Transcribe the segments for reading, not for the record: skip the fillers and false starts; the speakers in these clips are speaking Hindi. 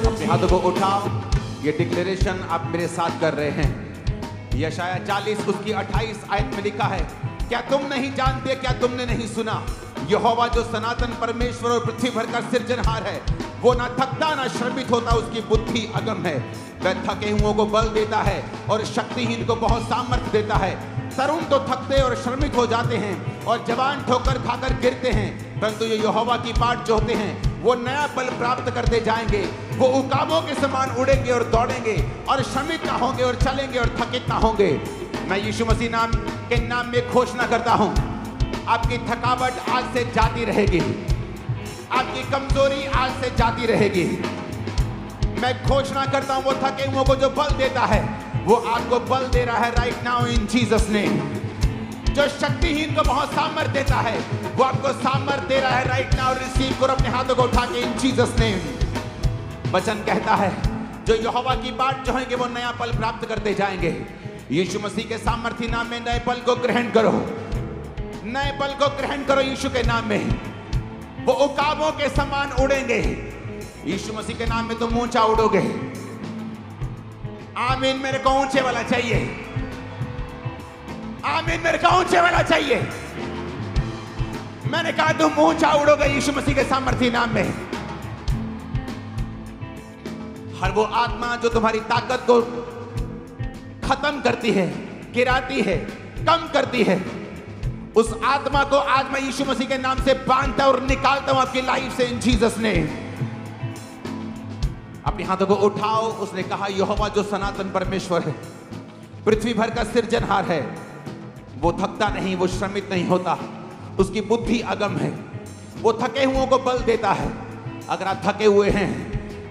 अपने हाथों को उठाओ। ये डिक्लेरेशन आप मेरे साथ कर रहे हैं। यशाया 40 उसकी 28 आयत में लिखा है, क्या तुम नहीं जानते, क्या तुमने नहीं सुना, यहोवा जो सनातन परमेश्वर और पृथ्वी भर का सृजनहार है, वो ना थकता ना श्रमित होता, उसकी बुद्धि अगम है। वह थके हुओं को बल देता है और शक्तिहीन को बहुत सामर्थ्य देता है। तरुण तो थकते और श्रमित हो जाते हैं और जवान ठोकर खाकर गिरते हैं, परंतु ये यहोवा की बाट जोहते हैं वो नया बल प्राप्त करते जाएंगे। वो उकाबों के समान उड़ेंगे और दौड़ेंगे और श्रमित ना होंगे और चलेंगे और थकित ना होंगे। मैं यीशु मसीह नाम के नाम में घोषणा करता हूं, आपकी थकावट आज से जाती रहेगी, आपकी कमजोरी आज से जाती रहेगी। मैं घोषणा करता हूं, वो थके हुओं को जो बल देता है वो आपको बल दे रहा है right now in Jesus name. जो शक्तिहीन को बहुत सामर्थ्य देता है वो आपको सामर्थ्य दे रहा है राइट नाउ। रिसीव करो अपने हाथों को उठा के इन जीसस नेम। वचन कहता है जो यहोवा की बाट जो है वो नया पल प्राप्त करते जाएंगे। यीशु मसीह के सामर्थ्य नाम में नए पल को ग्रहण करो, नए पल को ग्रहण करो यीशु के नाम में। वो उकाबों के समान उड़ेंगे, यीशु मसीह के नाम में तुम ऊंचा उड़ोगे। आमीन। मेरे को ऊंचे वाला चाहिए, आमीन। मेरे को ऊंचे वाला चाहिए। मैंने कहा तुम ऊंचा उड़ोगे यीशु मसीह के सामर्थ्य नाम में। हर वो आत्मा जो तुम्हारी ताकत को खत्म करती है, गिराती है, कम करती है, उस आत्मा को आज मैं यीशु मसीह के नाम से बांधता और निकालता हूं आपकी लाइफ से इन जीसस ने। अपने हाथों को उठाओ। उसने कहा यहोवा जो सनातन परमेश्वर है, पृथ्वी भर का सृजनहार है, वो थकता नहीं, वो श्रमित नहीं होता, उसकी बुद्धि अगम है, वो थके हुओं को बल देता है। अगर आप थके हुए हैं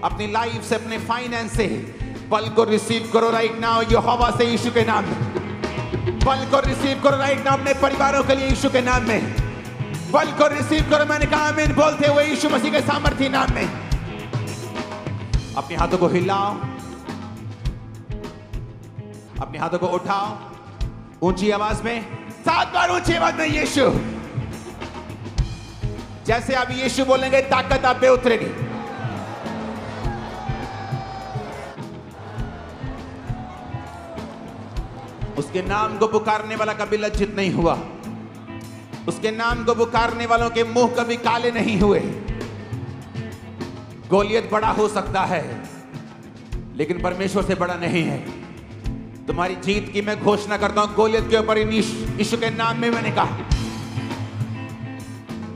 अपनी लाइफ से, अपने फाइनेंस से, बल को रिसीव करो राइट नाउ यहोवा से यीशु के नाम में। बल को रिसीव करो राइट नाउ अपने परिवारों के लिए यीशु के नाम में। बल को रिसीव करो। मैंने कहा आमीन बोलते हुए यीशु मसीह के सामर्थ्य नाम में। अपने हाथों को हिलाओ, अपने हाथों को उठाओ ऊंची आवाज में, 7 बार ऊंची आवाज में यीशु। जैसे आप यीशु बोलेंगे ताकत आप पे उतरेगी। उसके नाम को पुकारने वाला कभी लज्जित नहीं हुआ, उसके नाम को पुकारने वालों के मुंह कभी काले नहीं हुए। गोलियत बड़ा हो सकता है लेकिन परमेश्वर से बड़ा नहीं है। तुम्हारी जीत की मैं घोषणा करता हूं गोलियत के ऊपर यीशु के नाम में। मैंने कहा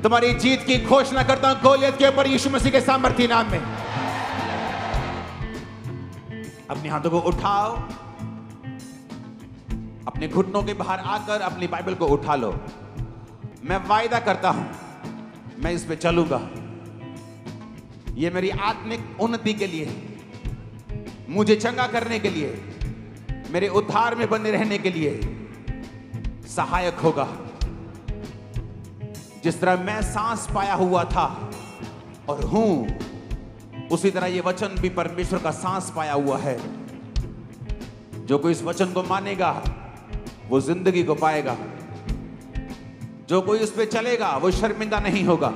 तुम्हारी जीत की घोषणा करता हूं गोलियत के ऊपर यीशु मसीह के सामर्थ्य नाम में। अपने हाथों को उठाओ, अपने घुटनों के बाहर आकर अपनी बाइबल को उठा लो। मैं वायदा करता हूं मैं इस पे चलूंगा। ये मेरी आत्मिक उन्नति के लिए, मुझे चंगा करने के लिए, मेरे उद्धार में बने रहने के लिए सहायक होगा। जिस तरह मैं सांस पाया हुआ था और हूं, उसी तरह ये वचन भी परमेश्वर का सांस पाया हुआ है। जो कोई इस वचन को मानेगा वो जिंदगी को पाएगा, जो कोई उस पे चलेगा वो शर्मिंदा नहीं होगा।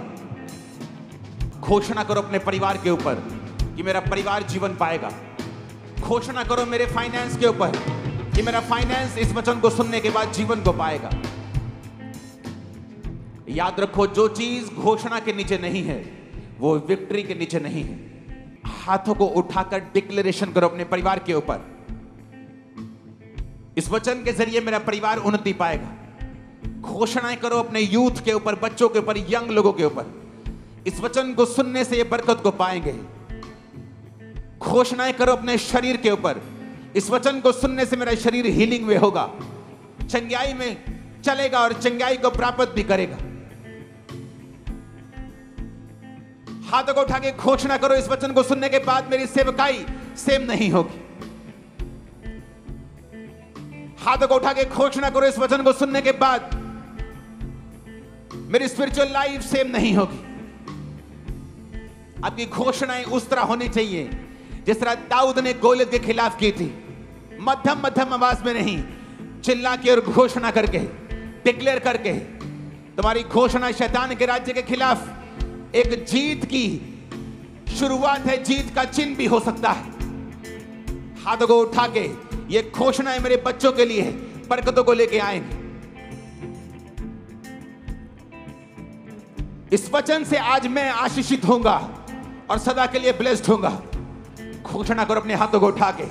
घोषणा करो अपने परिवार के ऊपर कि मेरा परिवार जीवन पाएगा। घोषणा करो मेरे फाइनेंस के ऊपर कि मेरा फाइनेंस इस वचन को सुनने के बाद जीवन को पाएगा। याद रखो जो चीज घोषणा के नीचे नहीं है वो विक्ट्री के नीचे नहीं है। हाथों को उठाकर डिक्लेरेशन करो अपने परिवार के ऊपर, इस वचन के जरिए मेरा परिवार उन्नति पाएगा। घोषणाएं करो अपने यूथ के ऊपर, बच्चों के ऊपर, यंग लोगों के ऊपर, इस वचन को सुनने से ये बरकत को पाएंगे। घोषणाएं करो अपने शरीर के ऊपर, इस वचन को सुनने से मेरा शरीर हीलिंग में होगा, चंगाई में चलेगा और चंगाई को प्राप्त भी करेगा। हाथों को उठा के घोषणा करो इस वचन को सुनने के बाद मेरी सेवकाई सेम नहीं होगी। हाथों को उठा के घोषणा करो इस वचन को सुनने के बाद मेरी स्पिरिचुअल लाइफ सेम नहीं होगी। आपकी घोषणाएं उस तरह होनी चाहिए जिस तरह दाऊद ने गोलियत के खिलाफ की थी। मध्यम मध्यम आवाज में नहीं, चिल्ला के और घोषणा करके, डिक्लेयर करके। तुम्हारी घोषणा शैतान के राज्य के खिलाफ एक जीत की शुरुआत है जीत का चिन्ह भी हो सकता है। हाथों को उठा के ये घोषणा है मेरे बच्चों के लिए, बरकतों को लेके आएंगे। इस वचन से आज मैं आशीषित होऊंगा और सदा के लिए ब्लेस्ड होऊंगा। घोषणा करो अपने हाथों को उठा के।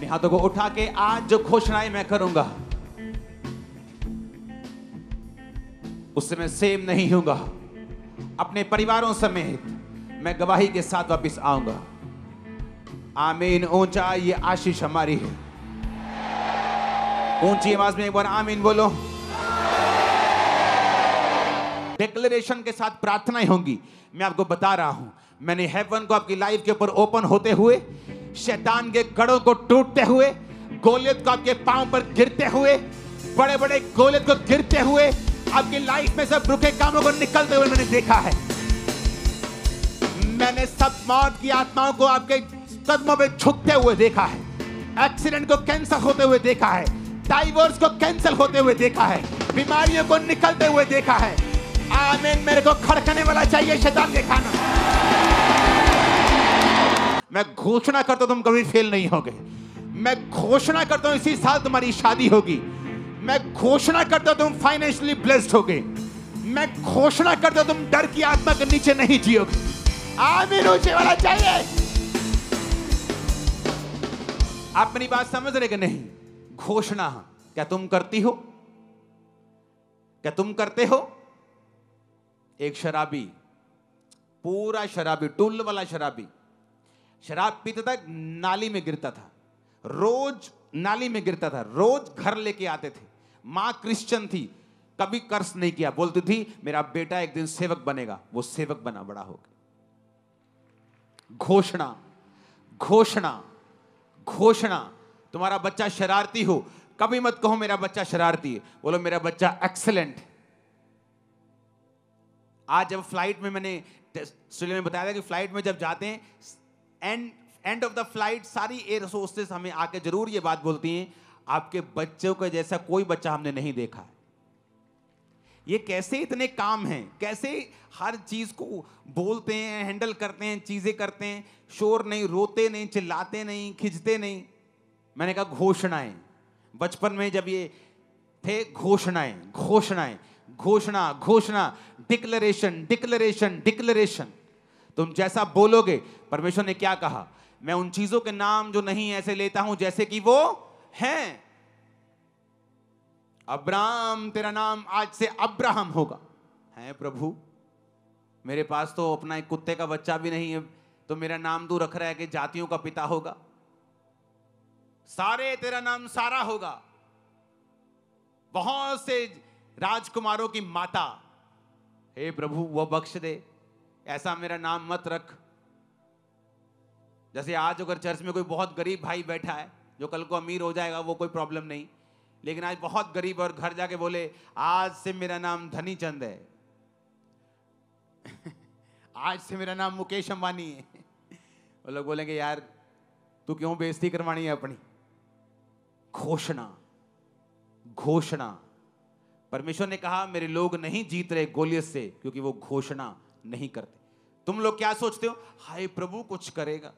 हाथों को उठा के आज जो घोषणाएं मैं करूंगा उससे मैं सेम नहीं होऊंगा। अपने परिवारों समेत मैं गवाही के साथ वापस आऊंगा। आमीन। ऊंचा ये आशीष हमारी है। ऊंची आवाज में एक बार आमीन बोलो। डिक्लेरेशन के साथ प्रार्थनाएं होंगी। मैं आपको बता रहा हूं, मैंने हेवन को आपकी लाइफ के ऊपर ओपन होते हुए, शैतान के गढ़ों को टूटते हुए, गोलियत को आपके पांव पर गिरते हुए, बड़े बड़े गोलियत को गिरते हुए, आपकी लाइफ में सब रुके कामों को निकलते हुए मैंने देखा है। मैंने सब मौत की आत्माओं को आपके कदमों में झुकते हुए देखा है। एक्सीडेंट को कैंसिल होते हुए देखा है। डाइवोर्स को कैंसिल होते हुए देखा है। बीमारियों को निकलते हुए देखा है। आमीन। मेरे को खड़कने वाला चाहिए शैतान के खाना। मैं घोषणा करता हूं तुम कभी फेल नहीं होगे। मैं घोषणा करता हूं इसी साल तुम्हारी शादी होगी। मैं घोषणा करता हूं तुम फाइनेंशियली ब्लेस्ड होगे। मैं घोषणा करता हूं तुम डर की आत्मा के नीचे नहीं जियोगे। आमीन। ऊंचे वाला चाहिए। आप मेरी बात समझ रहे कि नहीं? घोषणा क्या तुम करती हो? क्या तुम करते हो? एक शराबी, पूरा शराबी, टुल्ल वाला शराबी, शराब पीता था, नाली में गिरता था, रोज नाली में गिरता था, रोज घर लेके आते थे। मां क्रिश्चियन थी, कभी कर्ज नहीं किया, बोलती थी मेरा बेटा एक दिन सेवक बनेगा। वो सेवक बना, बड़ा हो गया। घोषणा, घोषणा, घोषणा। तुम्हारा बच्चा शरारती हो, कभी मत कहो मेरा बच्चा शरारती है, बोलो मेरा बच्चा एक्सीलेंट। आज जब फ्लाइट में मैंने ऑस्ट्रेलिया में बताया था कि फ्लाइट में जब जाते हैं, एंड ऑफ द फ्लाइट सारी एयर होस्टेस हमें आके जरूर ये बात बोलती हैं, आपके बच्चों के जैसा कोई बच्चा हमने नहीं देखा है। ये कैसे इतने काम हैं, कैसे हर चीज को बोलते हैं, हैंडल करते हैं, चीजें करते हैं, शोर नहीं, रोते नहीं, चिल्लाते नहीं, खिंचते नहीं। मैंने कहा घोषणाएं। बचपन में जब ये थे, घोषणाएं, घोषणाएं, घोषणा, घोषणा, डिक्लेरेशन, डिक्लेरेशन, डिक्लेरेशन। तुम जैसा बोलोगे, परमेश्वर ने क्या कहा, मैं उन चीजों के नाम जो नहीं ऐसे लेता हूं जैसे कि वो हैं। अब्राहम, तेरा नाम आज से अब्राहम होगा। है प्रभु, मेरे पास तो अपना एक कुत्ते का बच्चा भी नहीं है, तो मेरा नाम तू रख रहा है कि जातियों का पिता होगा। सारे, तेरा नाम सारा होगा। बहुत से राजकुमारों की माता, हे प्रभु वो बख्श दे, ऐसा मेरा नाम मत रख। जैसे आज अगर चर्च में कोई बहुत गरीब भाई बैठा है, जो कल को अमीर हो जाएगा वो कोई प्रॉब्लम नहीं, लेकिन आज बहुत गरीब और घर जाके बोले आज से मेरा नाम धनी चंद है आज से मेरा नाम मुकेश अंबानी है, वो लोग बोलेंगे यार तू क्यों बेइज्जती करवानी है अपनी। घोषणा, घोषणा। परमेश्वर ने कहा मेरे लोग नहीं जीत रहे गोलियत से क्योंकि वो घोषणा नहीं करते। तुम लोग क्या सोचते हो, हाय प्रभु कुछ करेगा,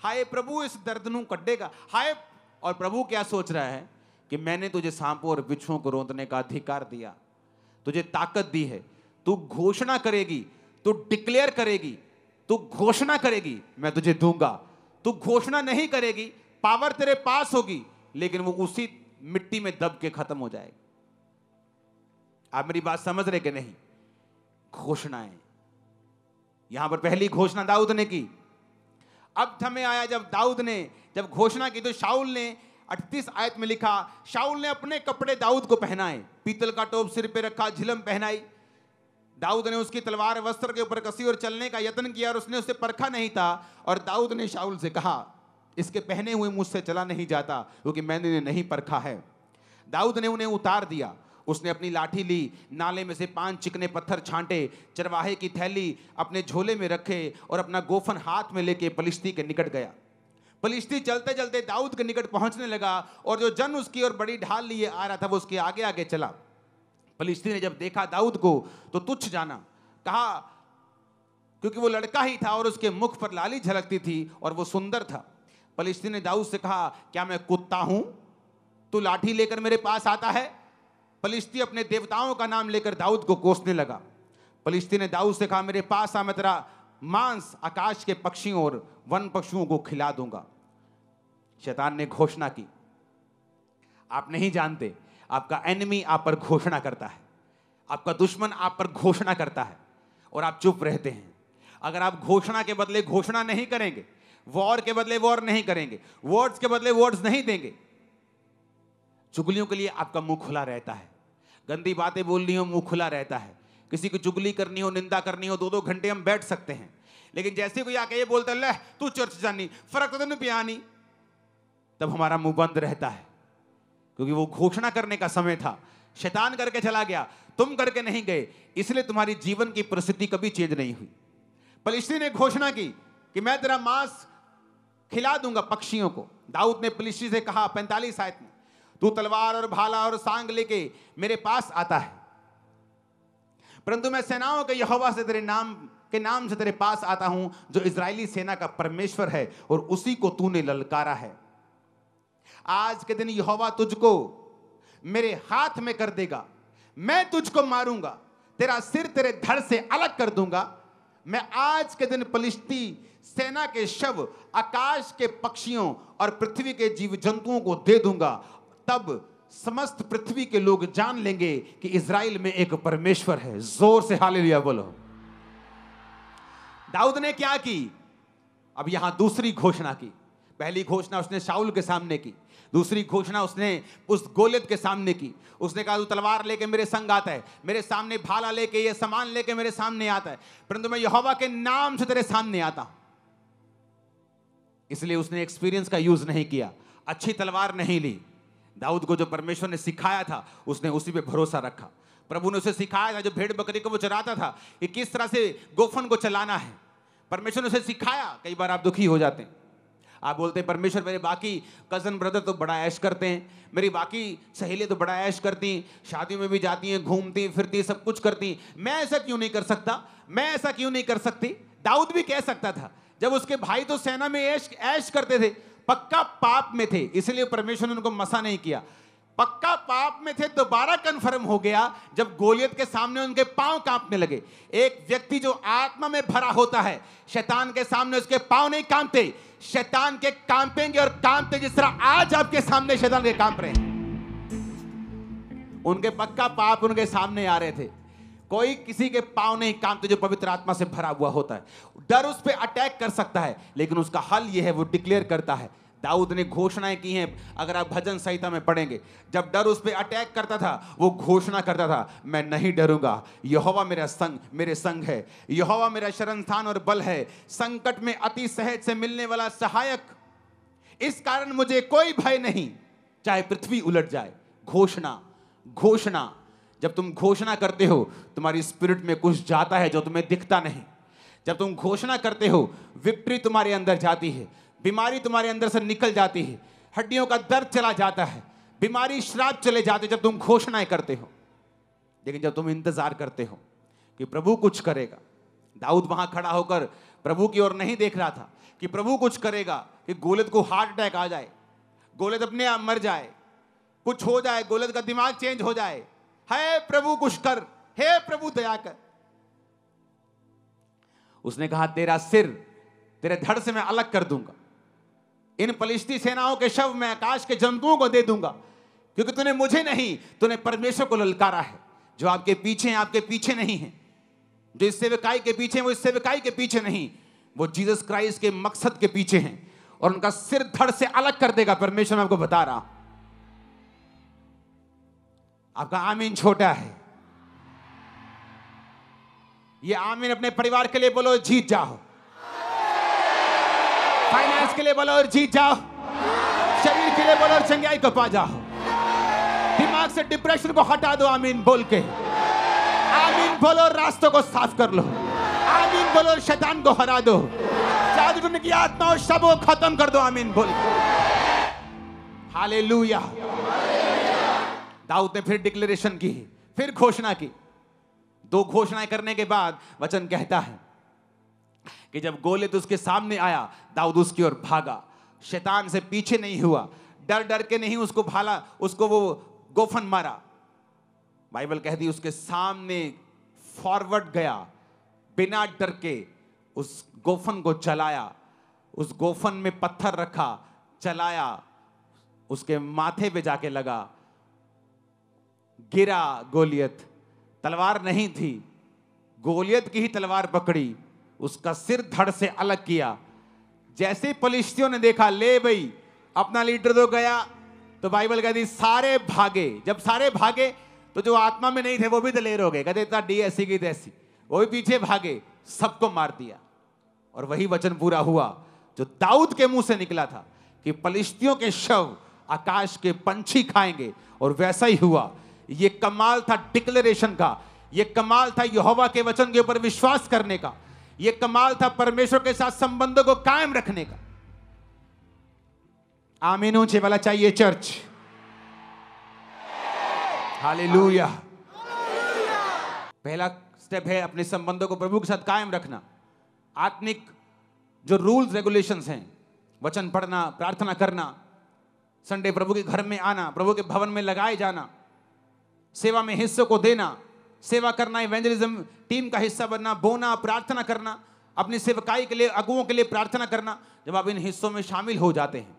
हाय प्रभु इस दर्द नू कटेगा, हाय। और प्रभु क्या सोच रहा है कि मैंने तुझे सांपों और बिच्छुओं को रोंदने का अधिकार दिया, तुझे ताकत दी है, तू घोषणा करेगी, तू डिक्लेयर करेगी, तू घोषणा करेगी, मैं तुझे दूंगा। तू घोषणा नहीं करेगी, पावर तेरे पास होगी, लेकिन वो उसी मिट्टी में दब के खत्म हो जाएगी। आप मेरी बात समझ रहे कि नहीं? घोषणाएं, यहां पर पहली घोषणा दाऊद ने की। अब समय आया जब दाऊद ने जब घोषणा की तो शाऊल ने 38 आयत में लिखा, शाऊल ने अपने कपड़े दाऊद को पहनाए, पीतल का टोप सिर पे रखा, झिलम पहनाई। दाऊद ने उसकी तलवार वस्त्र के ऊपर कसी और चलने का यत्न किया और उसने उसे परखा नहीं था। और दाऊद ने शाऊल से कहा, इसके पहने हुए मुझसे चला नहीं जाता, क्योंकि मैंने इन्हें नहीं परखा है। दाऊद ने उन्हें उतार दिया। उसने अपनी लाठी ली, नाले में से 5 चिकने पत्थर छांटे, चरवाहे की थैली अपने झोले में रखे और अपना गोफन हाथ में लेके पलिश्ती के निकट गया। पलिश्ती चलते चलते दाऊद के निकट पहुंचने लगा और जो जन उसकी ओर बड़ी ढाल लिए आ रहा था वो उसके आगे आगे चला। पलिश्ती ने जब देखा दाऊद को तो तुच्छ जाना, कहा, क्योंकि वो लड़का ही था और उसके मुख पर लाली झलकती थी और वो सुंदर था। पलिश्ती ने दाऊद से कहा, क्या मैं कुत्ता हूं, तू लाठी लेकर मेरे पास आता है? पलिश्ती अपने देवताओं का नाम लेकर दाऊद को कोसने लगा। पलिश्ती ने दाऊद से कहा, मेरे पास आ, मैं तेरा मांस आकाश के पक्षियों और वन पशुओं को खिला दूंगा। शैतान ने घोषणा की। आप नहीं जानते, आपका एनिमी आप पर घोषणा करता है, आपका दुश्मन आप पर घोषणा करता है और आप चुप रहते हैं। अगर आप घोषणा के बदले घोषणा नहीं करेंगे, वॉर के बदले वॉर नहीं करेंगे, वर्ड्स के बदले वर्ड्स नहीं देंगे, चुगलियों के लिए आपका मुंह खुला रहता है। गंदी बातें बोलनी हो, मुंह खुला रहता है। किसी की चुगली करनी हो, निंदा करनी हो, 2-2 घंटे हम बैठ सकते हैं। लेकिन जैसे कोई आके ये बोलता है, ले तू चर्च जानी, फर्क तो नहीं पियानी, तब हमारा मुंह बंद रहता है, क्योंकि वो घोषणा करने का समय था। शैतान करके चला गया, तुम करके नहीं गए, इसलिए तुम्हारी जीवन की परिस्थिति कभी चेंज नहीं हुई। पलिश्ती ने घोषणा की कि मैं तेरा मांस खिला दूंगा पक्षियों को। दाऊद ने पलिश्ती से कहा 45 आयत में, तू तलवार और भाला और सांग लेके मेरे पास आता है, परंतु मैं सेनाओं के यहोवा से तेरे नाम के नाम से तेरे पास आता हूं, जो इजरायली सेना का परमेश्वर है, और उसी को तूने ललकारा है। आज के दिन यहोवा तुझको मेरे हाथ में कर देगा, मैं तुझको मारूंगा, तेरा सिर तेरे धड़ से अलग कर दूंगा। मैं आज के दिन पलिश्ती सेना के शव आकाश के पक्षियों और पृथ्वी के जीव जंतुओं को दे दूंगा। तब समस्त पृथ्वी के लोग जान लेंगे कि इजराइल में एक परमेश्वर है। जोर से हालेलुया बोलो। दाऊद ने क्या की? अब यहां दूसरी घोषणा की। पहली घोषणा उसने शाऊल के सामने की, दूसरी घोषणा उसने उस गोलियत के सामने की। उसने कहा, तू तलवार लेके मेरे संग आता है, मेरे सामने भाला लेके, ये सामान लेके मेरे सामने आता है, परंतु मैं यहोवा के नाम से तेरे सामने आता हूं। इसलिए उसने एक्सपीरियंस का यूज नहीं किया, अच्छी तलवार नहीं ली। दाऊद को जो परमेश्वर ने सिखाया था उसने उसी पे भरोसा रखा। प्रभु ने उसे सिखाया था, जो भेड़ बकरी को वो चराता था, कि किस तरह से गोफन को चलाना है। परमेश्वर ने उसे सिखाया। कई बार आप दुखी हो जाते हैं, आप बोलते हैं, परमेश्वर मेरे बाकी कजन ब्रदर तो बड़ा ऐश करते हैं, मेरी बाकी सहेलियां तो बड़ा ऐश करती, शादियों में भी जाती हैं, घूमती फिरती, सब कुछ करती, मैं ऐसा क्यों नहीं कर सकता, मैं ऐसा क्यों नहीं कर सकती। दाऊद भी कह सकता था, जब उसके भाई तो सेना में ऐश करते थे, पक्का पाप में थे, इसलिए परमेश्वर ने उनको मसा नहीं किया। पक्का पाप में थे, दोबारा कंफर्म हो गया जब गोलियत के सामने उनके पांव कांपने लगे। एक व्यक्ति जो आत्मा में भरा होता है, शैतान के सामने उसके पांव नहीं कांपते, शैतान के कांपेंगे और कांपते, जिस तरह आज आपके सामने शैतान के कांप रहे हैं। उनके पक्का पाप उनके सामने आ रहे थे। कोई किसी के पांव नहीं कांपते जो पवित्र आत्मा से भरा हुआ होता है। डर उस पर अटैक कर सकता है, लेकिन उसका हल यह है, वो डिक्लेयर करता है। दाऊद ने घोषणाएं की हैं, अगर आप भजन संहिता में पढ़ेंगे, जब डर उस पर अटैक करता था, वो घोषणा करता था, मैं नहीं डरूंगा, यहोवा मेरे संग है, यहोवा मेरा शरण स्थान और बल है, संकट में अति सहज से मिलने वाला सहायक, इस कारण मुझे कोई भय नहीं, चाहे पृथ्वी उलट जाए। घोषणा, जब तुम घोषणा करते हो, तुम्हारी स्पिरिट में कुछ जाता है जो तुम्हें दिखता नहीं। जब तुम घोषणा करते हो, विक्ट्री तुम्हारे अंदर जाती है, बीमारी तुम्हारे अंदर से निकल जाती है, हड्डियों का दर्द चला जाता है, बीमारी श्राप चले जाते, जब तुम घोषणाएं करते हो। लेकिन जब तुम इंतजार करते हो कि प्रभु कुछ करेगा, दाऊद वहां खड़ा होकर प्रभु की ओर नहीं देख रहा था कि प्रभु कुछ करेगा, कि गोलियत को हार्ट अटैक आ जाए, गोलियत अपने आप मर जाए, कुछ हो जाए, गोलियत का दिमाग चेंज हो जाए। हे प्रभु कुछ कर, हे प्रभु दया कर। उसने कहा, तेरा सिर तेरे धड़ से मैं अलग कर दूंगा, इन पलिश्ती सेनाओं के शव मैं आकाश के जंतुओं को दे दूंगा, क्योंकि तूने मुझे नहीं, तूने परमेश्वर को ललकारा है, जो आपके पीछे नहीं है। जो इस सेवकाई के पीछे हैं, वो इस सेवकाई के पीछे नहीं, वो जीसस क्राइस्ट के मकसद के पीछे हैं, और उनका सिर धड़ से अलग कर देगा परमेश्वर। मैं आपको बता रहा हूं, आपका आमीन छोटा है। ये आमीन अपने परिवार के लिए बोलो, जीत जाओ। फाइनेंस के लिए बोलो और जीत जाओ। शरीर के लिए बोलो और चंगाई को पा जाओ। दिमाग से डिप्रेशन को हटा दो आमीन बोल के। आमीन बोलो, रास्तों को साफ कर लो। आमीन बोलो, शैतान को हरा दो। जादू टोने की आत्मा और सब को खत्म कर दो आमीन बोल के। हालेलुया। दाऊद ने फिर डिक्लेरेशन की, फिर घोषणा की। 2 घोषणाएं करने के बाद वचन कहता है कि जब गोलियत उसके सामने आया, दाऊद उसकी ओर भागा, शैतान से पीछे नहीं हुआ, डर डर के नहीं उसको भाला, उसको वो गोफन मारा। बाइबल कहती उसके सामने फॉरवर्ड गया, बिना डर के उस गोफन को चलाया, उस गोफन में पत्थर रखा, चलाया, उसके माथे पे जाके लगा, गिरा गोलियत। तलवार नहीं थी, गोलियत की ही तलवार पकड़ी, उसका सिर धड़ से अलग किया। जैसे फलिश्तियों ने देखा, ले भाई अपना लीडर तो गया, तो बाइबल कहती सारे भागे। जब सारे भागे तो जो आत्मा में नहीं थे वो भी दलेर हो गए, कहते इतना डी ऐसी की तैसी, वो भी पीछे भागे, सबको मार दिया। और वही वचन पूरा हुआ जो दाऊद के मुंह से निकला था कि फलिश्तियों के शव आकाश के पंछी खाएंगे, और वैसा ही हुआ। ये कमाल था डिक्लेरेशन का, ये कमाल था यहोवा के वचन के ऊपर विश्वास करने का, ये कमाल था परमेश्वर के साथ संबंधों को कायम रखने का। आमीन ऊंचे वाला चाहिए चर्च। हालेलुया। पहला स्टेप है अपने संबंधों को प्रभु के साथ कायम रखना। आत्मिक जो रूल्स रेगुलेशंस हैं, वचन पढ़ना, प्रार्थना करना, संडे प्रभु के घर में आना, प्रभु के भवन में लगाए जाना, सेवा में हिस्सों को देना, सेवा करना, इवेंजलिज्म टीम का हिस्सा बनना, बोना, प्रार्थना करना, अपनी सेवकाई के लिए, अगुओं के लिए प्रार्थना करना। जब आप इन हिस्सों में शामिल हो जाते हैं,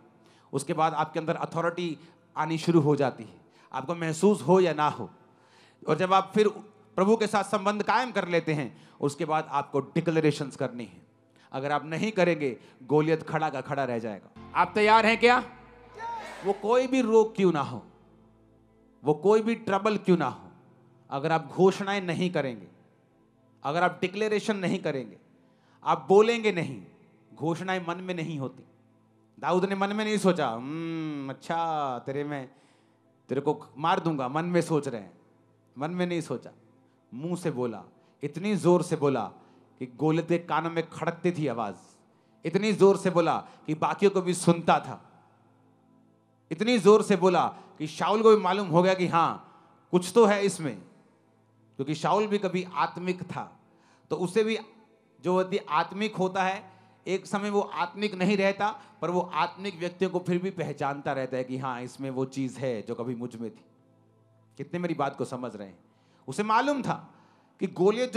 उसके बाद आपके अंदर अथॉरिटी आनी शुरू हो जाती है, आपको महसूस हो या ना हो। और जब आप फिर प्रभु के साथ संबंध कायम कर लेते हैं, उसके बाद आपको डिक्लेरेशंस करनी है। अगर आप नहीं करेंगे, गोलियत खड़ा का खड़ा रह जाएगा। आप तैयार हैं क्या? वो कोई भी रोग क्यों ना हो, वो कोई भी ट्रबल क्यों ना हो, अगर आप घोषणाएं नहीं करेंगे, अगर आप डिक्लेरेशन नहीं करेंगे, आप बोलेंगे नहीं, घोषणाएं मन में नहीं होती। दाऊद ने मन में नहीं सोचा अच्छा तेरे को मार दूंगा, मन में सोच रहे हैं, मन में नहीं सोचा, मुंह से बोला, इतनी जोर से बोला कि गोलियत के कानों में खड़कती थी आवाज, इतनी जोर से बोला कि बाकियों को भी सुनता था, इतनी जोर से बोला कि शाऊल को भी मालूम हो गया कि हाँ कुछ तो है इसमें, क्योंकि शाऊल भी कभी आत्मिक था। तो उसे भी जो व्यक्ति आत्मिक होता है, एक समय वो आत्मिक नहीं रहता, पर वो आत्मिक व्यक्तियों को फिर भी पहचानता रहता है कि हाँ इसमें वो चीज है जो कभी मुझ में थी। कितने मेरी बात को समझ रहे हैं? उसे मालूम था कि गोलियत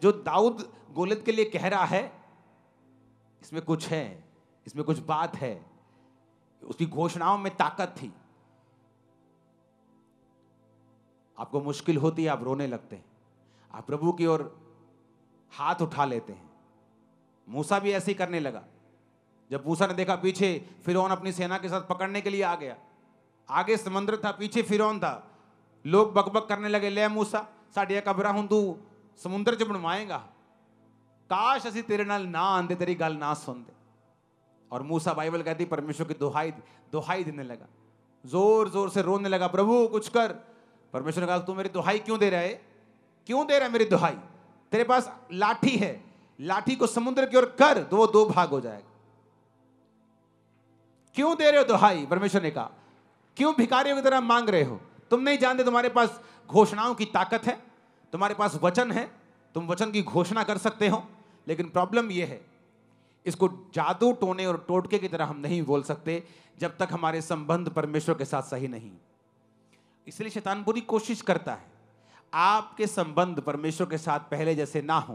जो दाऊद गोलियत के लिए कह रहा है, इसमें कुछ है, इसमें कुछ बात है। उसकी घोषणाओं में ताकत थी। आपको मुश्किल होती है, आप रोने लगते हैं, आप प्रभु की ओर हाथ उठा लेते हैं। मूसा भी ऐसे ही करने लगा। जब मूसा ने देखा पीछे फिरौन अपनी सेना के साथ पकड़ने के लिए आ गया, आगे समुद्र था, पीछे फिरौन था, लोग बकबक करने लगे, ले मूसा साडिया कबरा हूं तू समुद्र च बनवाएगा, काश असी तेरे नाल ना आंदे, तेरी गल ना सुनते। और मूसा बाइबल कहती परमेश्वर की दुहाई देने लगा, जोर जोर से रोने लगा, प्रभु कुछ कर। परमेश्वर ने कहा तू मेरी दुहाई क्यों दे रहा है? क्यों दे रहा है मेरी दुहाई? तेरे पास लाठी है, लाठी को समुद्र की ओर कर, तो वो 2 भाग हो जाएगा। क्यों दे रहे हो दुहाई? परमेश्वर ने कहा क्यों भिखारियों की तरह मांग रहे हो? तुम नहीं जानते तुम्हारे पास घोषणाओं की ताकत है, तुम्हारे पास वचन है, तुम वचन की घोषणा कर सकते हो। लेकिन प्रॉब्लम यह है, इसको जादू टोने और टोटके की तरह हम नहीं बोल सकते जब तक हमारे संबंध परमेश्वर के साथ सही नहीं। इसलिए शैतान पूरी कोशिश करता है आपके संबंध परमेश्वर के साथ पहले जैसे ना हो,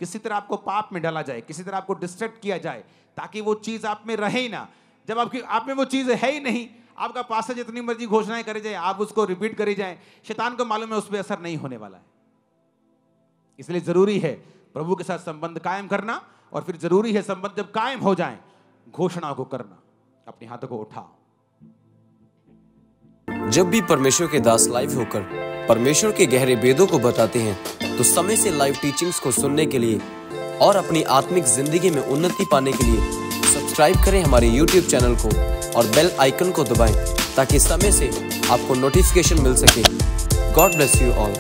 किसी तरह आपको पाप में डाला जाए, किसी तरह आपको डिस्ट्रैक्ट किया जाए, ताकि वो चीज आप में रहे ही ना। जब आप में वो चीज है ही नहीं, आपका पास्टर जितनी मर्जी घोषणाएं करे जाए, आप उसको रिपीट करी जाए, शैतान को मालूम है उस पर असर नहीं होने वाला है। इसलिए जरूरी है प्रभु के साथ संबंध कायम करना, और फिर जरूरी है संबंध जब कायम हो जाए घोषणा को करना। अपने हाथों को उठाओ। जब भी परमेश्वर के दास लाइव होकर परमेश्वर के गहरे भेदों को बताते हैं, तो समय से लाइव टीचिंग्स को सुनने के लिए और अपनी आत्मिक जिंदगी में उन्नति पाने के लिए सब्सक्राइब करें हमारे YouTube चैनल को और बेल आइकन को दबाएं, ताकि समय से आपको नोटिफिकेशन मिल सके। God bless you all.